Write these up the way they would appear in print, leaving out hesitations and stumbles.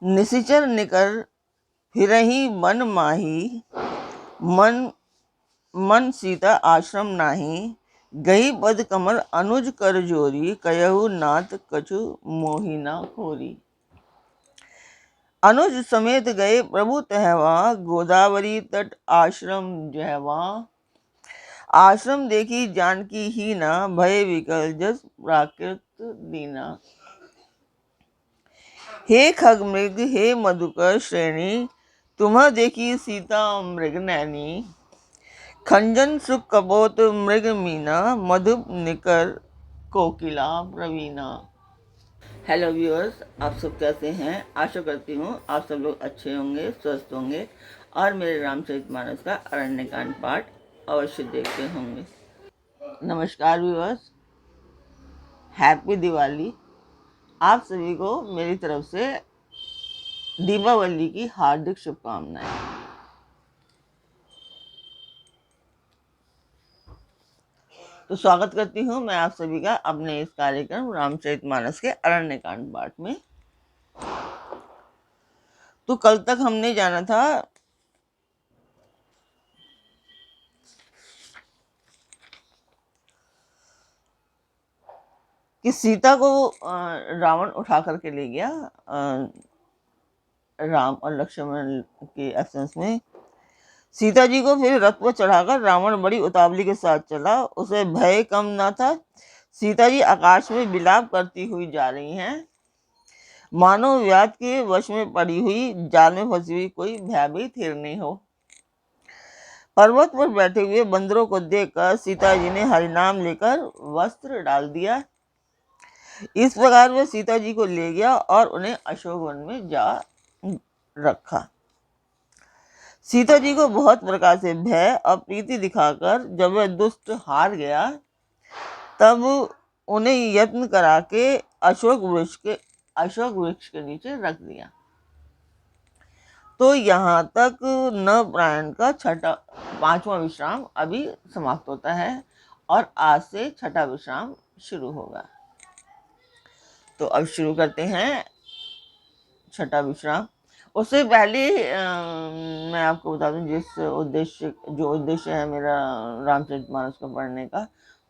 निशिचर निकर फिरहि बन माही, मन मन सीता आश्रम नाही। गई पद कमल अनुज कर जोरी, कयहु नाथ कछु मोहिना खोरी। अनुज समेत गए प्रभु तहवा, गोदावरी तट आश्रम जहवा। आश्रम देखी जानकी ही ना, भय विकल जस प्राकृत दीना। हे खग मृग हे मधुकर श्रेणी, तुम्ह देखी सीता मृग नैनी। खंजन सुख कपोत मृग मीना, मधुप निकर कोकिला प्रवीणा। हेलो व्यूअर्स, आप सब कैसे हैं? आशा करती हूँ आप सब लोग अच्छे होंगे, स्वस्थ होंगे और मेरे रामचरितमानस का अरण्यकांड पाठ अवश्य देखते होंगे। नमस्कार व्यूअर्स, हैप्पी दिवाली। आप सभी को मेरी तरफ से दीपावली की हार्दिक शुभकामनाएं। तो स्वागत करती हूँ मैं आप सभी का अपने इस कार्यक्रम रामचरितमानस के अरण्यकांड पाठ में। तो कल तक हमने जाना था कि सीता को रावण उठा करके ले गया राम और लक्ष्मण के एब्सेंस में। सीता जी को फिर रथ पर चढ़ाकर रावण बड़ी उतावली के साथ चला। उसे भय कम न था। सीता जी आकाश में विलाप करती हुई जा रही हैं, मानो व्याध के वश में पड़ी हुई, जाल में फंसी हुई कोई भयभीत हिरनी हो। पर्वत पर बैठे हुए बंदरों को देखकर सीता जी ने हरिनाम लेकर वस्त्र डाल दिया। इस प्रकार वह सीता जी को ले गया और उन्हें अशोक वन में जा रखा। सीता जी को बहुत प्रकार से भय और प्रीति दिखाकर जब वह दुष्ट हार गया, तब उन्हें यत्न करा के अशोक वृक्ष के नीचे रख दिया। तो यहाँ तक नवप्रायण का पांचवा विश्राम अभी समाप्त होता है और आज से छठा विश्राम शुरू होगा। तो अब शुरू करते हैं छठा विश्राम। उससे पहले मैं आपको बता दूं जो उद्देश्य है मेरा रामचरितमानस को पढ़ने का,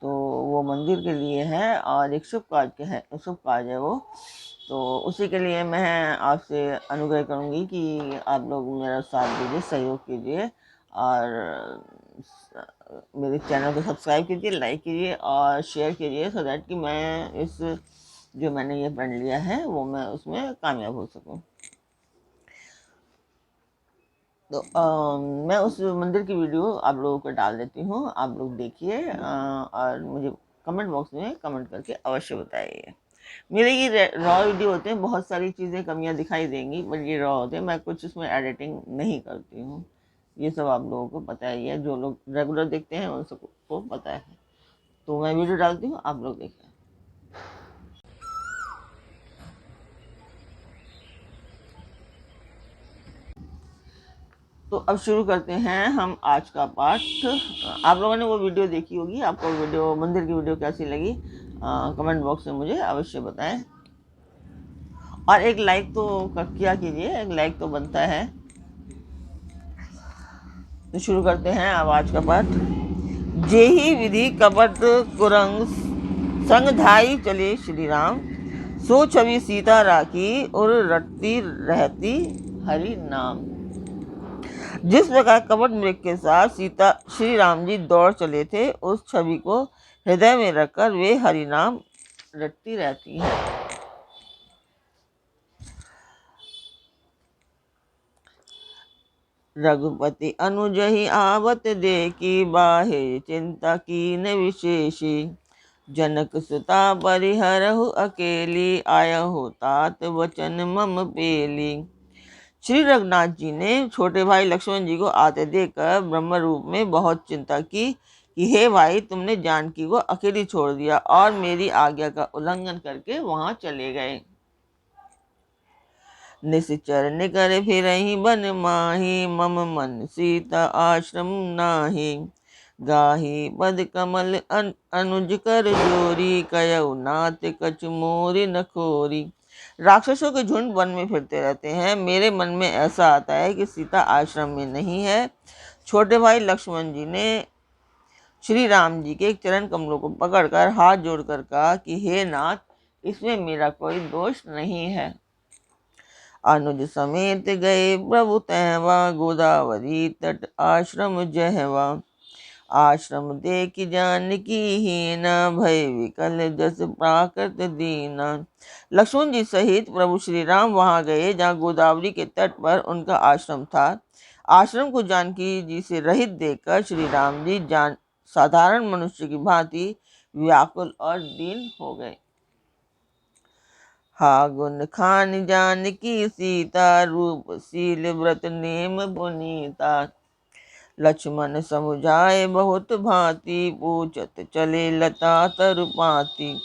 तो वो मंदिर के लिए है और एक शुभ कार्य है वो। तो उसी के लिए मैं आपसे अनुग्रह करूंगी कि आप लोग मेरा साथ दीजिए, सहयोग कीजिए और मेरे चैनल को सब्सक्राइब कीजिए, लाइक कीजिए और शेयर कीजिए, सो दैट कि मैं इस जो मैंने ये पढ़ लिया है वो मैं उसमें कामयाब हो सकूं। तो मैं उस मंदिर की वीडियो आप लोगों को डाल देती हूँ, आप लोग देखिए और मुझे कमेंट बॉक्स में कमेंट करके अवश्य बताइए। मेरे ये रॉ वीडियो होते हैं, बहुत सारी चीज़ें कमियां दिखाई देंगी, बट ये रॉ होते हैं, मैं कुछ उसमें एडिटिंग नहीं करती हूँ। ये सब आप लोगों को पता ही है, जो लोग रेगुलर देखते हैं उन सबको पता है। तो मैं वीडियो डालती हूँ, आप लोग देखें। तो अब शुरू करते हैं हम आज का पाठ। आप लोगों ने वो वीडियो देखी होगी, आपको वीडियो मंदिर की वीडियो कैसी लगी कमेंट बॉक्स में मुझे अवश्य बताएं और एक लाइक तो किया कीजिए, एक लाइक तो बनता है। तो शुरू करते हैं अब आज का पाठ। जेहि विधि कपट कुरंग संग धाई चले श्री राम, सो छवि सीता राखी और रटती रहती हरि नाम। जिस प्रकार कपट मृग के साथ सीता श्री राम जी दौड़ चले थे, उस छवि को हृदय में रखकर वे हरि नाम रटती रहती हैं। रघुपति अनुजहि आवत देखी, बाहे चिंता कीन विशेषी। जनक सुता परिहरहु अकेली, आयहु तात वचन मम पेली। श्री रघुनाथ जी ने छोटे भाई लक्ष्मण जी को आते देखकर ब्रह्म रूप में बहुत चिंता की कि हे भाई, तुमने जानकी को अकेली छोड़ दिया और मेरी आज्ञा का उल्लंघन करके वहां चले गए। निश्चर निकर फिरहि बन माही, मम मन सीता आश्रम नाही। गाही पद कमल अनुज कर जोरी, कयउ नाथ कछु मोर न खोरी। राक्षसों के झुंड वन में फिरते रहते हैं। मेरे मन में ऐसा आता है कि सीता आश्रम में नहीं है। छोटे भाई लक्ष्मण जी ने श्री राम जी के चरण कमलों को पकड़कर हाथ जोड़कर कहा कि हे नाथ, इसमें मेरा कोई दोष नहीं है। अनुज समेत गए प्रभु तहवा, गोदावरी तट आश्रम जहवा। आश्रम देख जानकी हीना, भय विकल जस प्राकृत दीना। लक्ष्मण जी सहित प्रभु श्री राम वहां गए जहाँ गोदावरी के तट पर उनका आश्रम था। आश्रम को जानकी जी से रहित देखकर श्री राम जी साधारण मनुष्य की भांति व्याकुल और दीन हो गए। हा गुण खान जानकी सीता, रूप शील व्रत नेम पुनीता। लक्ष्मण समुझाए बहुत भांति, पूछत चले लता तरुपाती।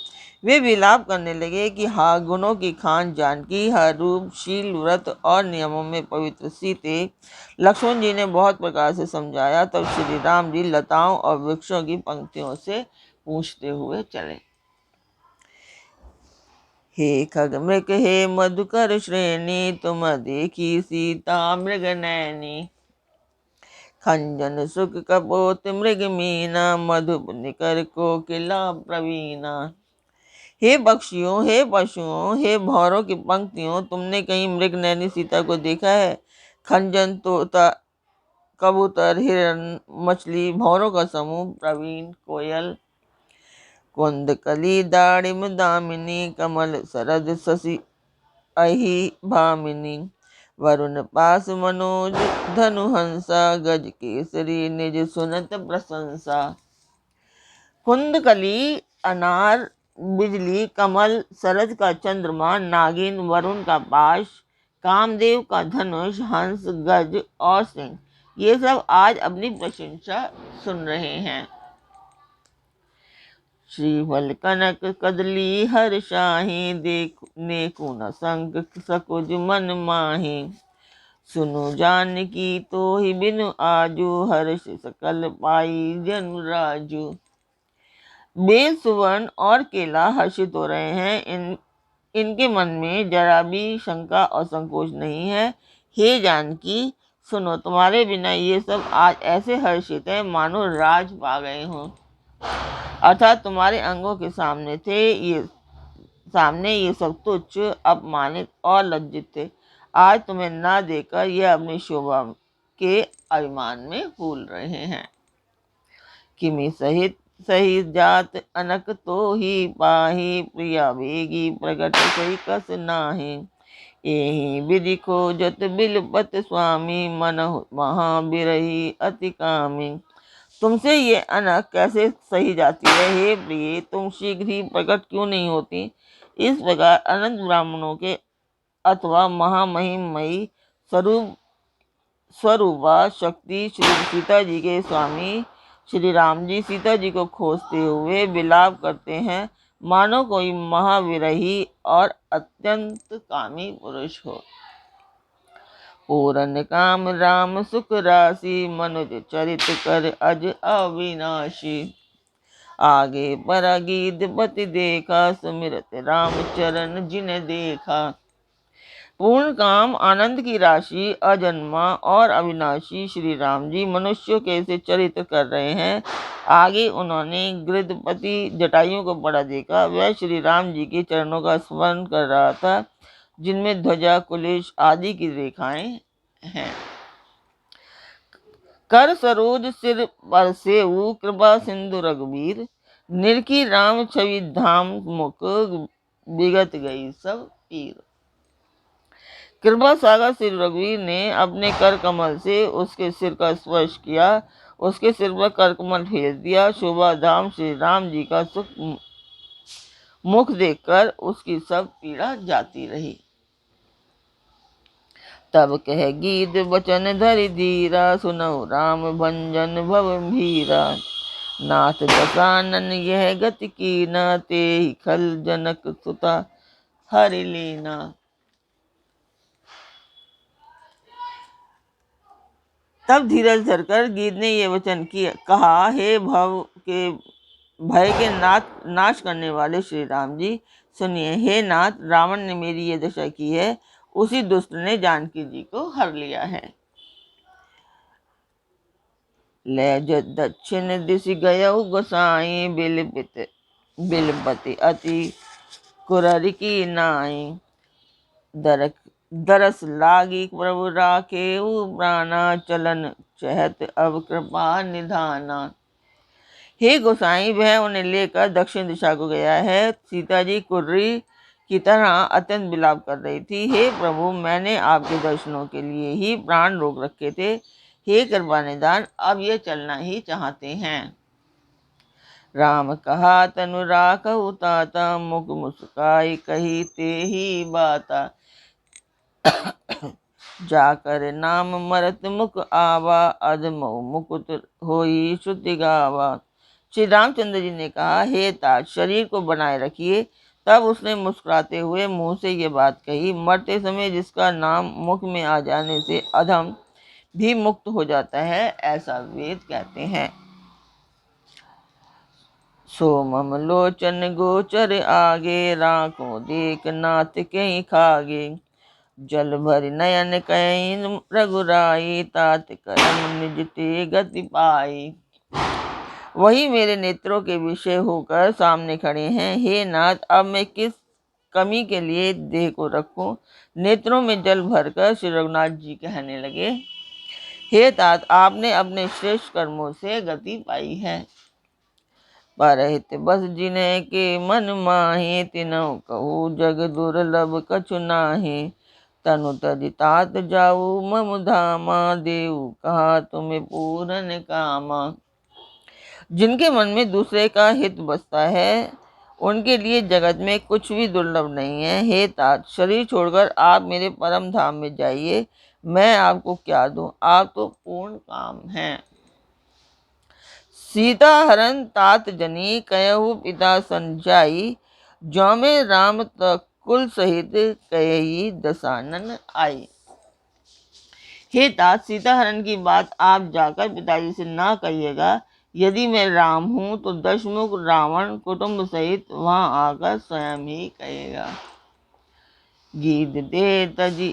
वे विलाप करने लगे कि हा गुणों की खान जानकी, हर रूप शील व्रत और नियमों में पवित्र सीते। लक्ष्मण जी ने बहुत प्रकार से समझाया। तब श्री राम जी लताओं और वृक्षों की पंक्तियों से पूछते हुए चले। हे खग मृग हे मधुकर श्रेणी, तुम देखी सीता मृग नैनी। खंजन सुख कपोत मृग मीना, मधुप निकर कोकिला प्रवीणा। हे पक्षियों, हे पशुओं, हे भौरों की पंक्तियों, तुमने कहीं मृग नैनी सीता को देखा है? खंजन, तोता, कबूतर, हिरण, मछली, भौरों का समूह, प्रवीण, कोयल, कुंदकली दाड़िम दामिनी, कमल सरद शशि अहि भामिनी। वरुण पास मनोज धनुहंसा, गज केसरी निज सुनत प्रशंसा। कुंदकली अनार, बिजली, कमल, सरद का चंद्रमा, नागिन, वरुण का पाश, कामदेव का धनुष, हंस, गज और सिंह, ये सब आज अपनी प्रशंसा सुन रहे हैं। श्रीवल कनक कदली हर शाही, देख नेकु न संग सकुज मन माही। सुनु जानकी तो ही बिनु आजू, हर्ष सकल पाई जन राजू। बेल, सुवर्ण और केला हर्षित हो रहे हैं। इनके मन में जरा भी शंका और संकोच नहीं है। हे जानकी, सुनो, तुम्हारे बिना ये सब आज ऐसे हर्षित है मानो राज पा गए हों। अर्थात तुम्हारे अंगों के सामने ये सब तुच्छ, अपमानित और लज्जित थे। आज तुम्हें ना देखकर यह अपनी शोभा के अभिमान में फूल रहे हैं। किमि सहित सही जात अनक तो ही पाही, प्रिया वेगी प्रकट सही कस नाही। एहि विधि खोजत बिलपत स्वामी, मनहु महा बिरही अति कामी। तुमसे ये अनक कैसे सही जाती है? हे प्रिय, तुम शीघ्र ही प्रकट क्यों नहीं होती? इस प्रकार अनंत ब्राह्मणों के अथवा महामहिममयी स्वरूपा शक्ति श्री सीता जी के स्वामी श्री राम जी सीता जी को खोजते हुए विलाप करते हैं, मानो कोई महाविरही और अत्यंत कामी पुरुष हो। पूरन काम राम सुख राशि, मनुज चरित कर अज अविनाशी। आगे पर गीत पति देखा, सुमिरत राम चरण जिन देखा। पूर्ण काम, आनंद की राशि, अजन्मा और अविनाशी श्री राम जी मनुष्यों के से चरित्र कर रहे हैं। आगे उन्होंने गृधपति जटायुओं को पड़ा देखा। वह श्री राम जी के चरणों का स्मरण कर रहा था, जिनमें ध्वजा, कुलिश आदि की रेखाएं हैं। कर सरोज सिर पर सेऊ, कृपा सिंधु रघुवीर। निरखी राम छवि धाम मुख, विगत गई सब पीर। कृपा सागर श्री रघुवीर ने अपने कर कमल से उसके सिर का स्पर्श किया, उसके सिर पर कर कमल फेर दिया। शोभा धाम श्री राम जी का सुख मुख देखकर उसकी सब पीड़ा जाती रही। तब कह गीत बचन धरि धीरा, सुनऊ राम भंजन भव भीरा। नाथ दसानन यह गति कीना, तेहि खल जनक सुता हरि लीना। तब धीरज धरकर गीत ने ये वचन कहा, हे भव के भय के नाश करने वाले श्री राम जी, सुनिए। हे नाथ, रावण ने मेरी ये दशा की है, उसी दुष्ट ने जानकी जी को हर लिया है। ले दक्षिण दिश गयऊ गोसाई, बिलपति अति कुरर की नाई। दरस लागी प्रभु राखे प्राणा, चलन चहत अब कृपा निधाना। हे गोसाई, वह उन्हें लेकर दक्षिण दिशा को गया है। सीता जी कुर्री की तरह अत्यंत विलाप कर रही थी। हे प्रभु, मैंने आपके दर्शनों के लिए ही प्राण रोक रखे थे। हे कृपा निधान, अब ये चलना ही चाहते हैं। राम कहा तनु राखहु ताता, मुख मुस्काई कही ते ही बाता। जाकर नाम मरत मुख आवा, अधमो मुकुट होई श्रुति गावा। श्री रामचंद्र जी ने कहा, हे तात, शरीर को बनाए रखिए। तब उसने मुस्कुराते हुए मुंह से ये बात कही, मरते समय जिसका नाम मुख में आ जाने से अधम भी मुक्त हो जाता है, ऐसा वेद कहते हैं। सोमम लोचन गोचर आगे, राखों देख नाथ कहीं खागे। जल भर नयन कहीं रघुराई, तात करम निज ते गति पाई। वही मेरे नेत्रों के विषय होकर सामने खड़े हैं। हे नाथ, अब मैं किस कमी के लिए देह को रखूं। नेत्रों में जल भरकर श्री रघुनाथ जी कहने लगे, हे तात, आपने अपने श्रेष्ठ कर्मों से गति पाई है। परहित बस जिन्हें के मन माहे, तिनहु कहूँ जग दुर्लभ कछु नाहि। तनु तज तात जाऊ मम धामा, देऊ कहा तुम्हें पूरन कामा। जिनके मन में दूसरे का हित बसता है, उनके लिए जगत में कुछ भी दुर्लभ नहीं है। हे तात, शरीर छोड़कर आप मेरे परम धाम में जाइए। मैं आपको क्या दूं, आप तो पूर्ण काम हैं। सीता हरण तात जनी, कहु पिता संजाई। जो में राम तक कुल सहित, कही दसानन आई। हे तात, सीता हरण की बात आप जाकर पिताजी से ना कहिएगा। यदि मैं राम हूं तो दशमुख रावण कुटुंब सहित वहां आकर स्वयं ही कहेगा। गीत दे तजी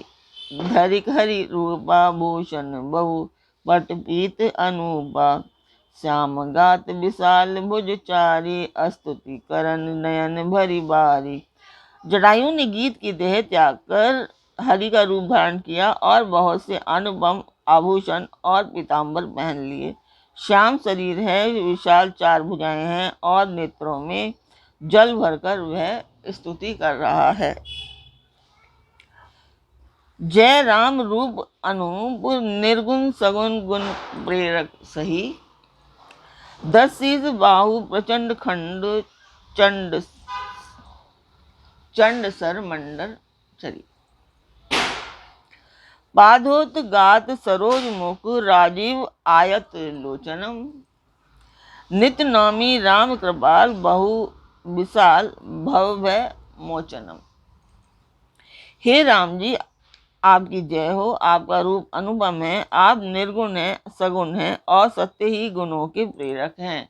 धरिक हरि रूपा, भूषण बहु पट पीत अनूपा। श्याम गात विशाल भुज चारी, स्तुति करन नयन भरी बारी। जटायु ने गीत की देह त्याग कर हरि का रूप धारण किया और बहुत से अनुपम आभूषण और पीताम्बर पहन लिए। श्याम शरीर है, विशाल चार भुजाएं हैं और नेत्रों में जल भरकर वह स्तुति कर रहा है। जय राम रूप अनूप, निर्गुण सगुण गुण प्रेरक सही। 10 शीश बाहु प्रचंड खंड, चंड सर मंडल चरी। पादोत गात सरोज मुख, राजीव आयत लोचनम। नित्य नौमी राम कृपाल, बहु विशाल भव भय मोचनम। हे राम जी, आपकी जय हो। आपका रूप अनुपम है। आप निर्गुण हैं, सगुण हैं और सत्य ही गुणों के प्रेरक हैं।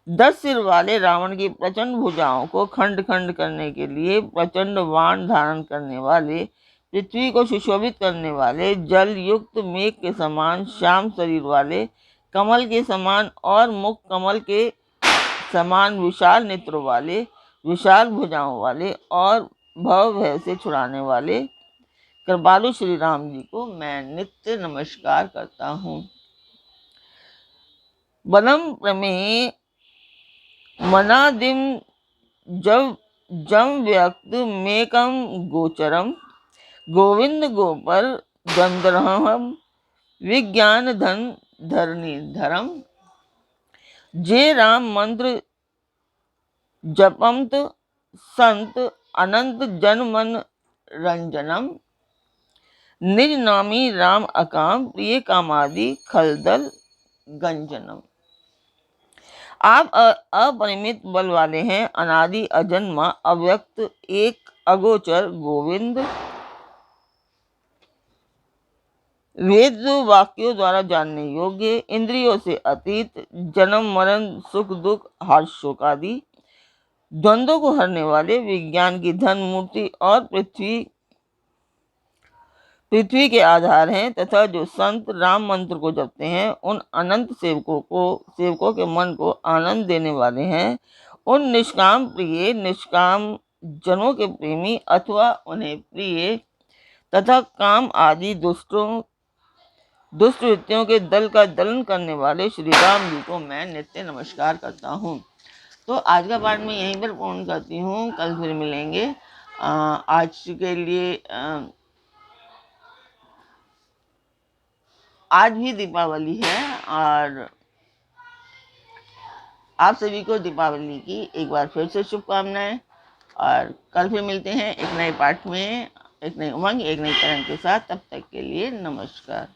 10 सिर वाले रावण की प्रचंड भुजाओं को खंड खंड करने के लिए प्रचंड बाण धारण करने वाले, पृथ्वी को सुशोभित करने वाले, जल युक्त मेघ के समान श्याम शरीर वाले, कमल के समान और मुख कमल के समान विशाल नेत्रों वाले, विशाल भुजाओं वाले और भव भय से छुड़ाने वाले कृपालु श्री राम जी को मैं नित्य नमस्कार करता हूँ। बनम प्रमेय मनादिम जम व्यक्त मेकम गोचरम, गोविंद गोपर गंधर्वम विज्ञान धन धरणी धरम। जे राम मंत्र जपमत संत, अनंत जन मन रंजनम। निज नामी राम अकाम, प्रिय कामादि खलदल गंजनम। आप अपरिमित बल वाले हैं, अनादि अजन्मा अव्यक्त एक अगोचर गोविंद वेद वाक्यों द्वारा जानने योग्य, इंद्रियों से अतीत, जन्म मरण सुख दुख हर्ष शोक आदि द्वंद्वों को हरने वाले, विज्ञान की धन मूर्ति और पृथ्वी के आधार हैं तथा जो संत राम मंत्र को जपते हैं उन अनंत सेवकों के मन को आनंद देने वाले हैं, उन निष्काम जनों के प्रेमी अथवा उन्हें प्रिय तथा काम आदि दुष्ट वृत्तियों के दल का दलन करने वाले श्री राम जी को मैं नित्य नमस्कार करता हूँ। तो आज का पाठ मैं यहीं पर पूर्ण करती हूँ, कल फिर मिलेंगे। आज के लिए आज भी दीपावली है और आप सभी को दीपावली की एक बार फिर से शुभकामनाएं, और कल फिर मिलते हैं एक नए पाठ में, एक नई उमंग, एक नई तरंग के साथ। तब तक के लिए नमस्कार।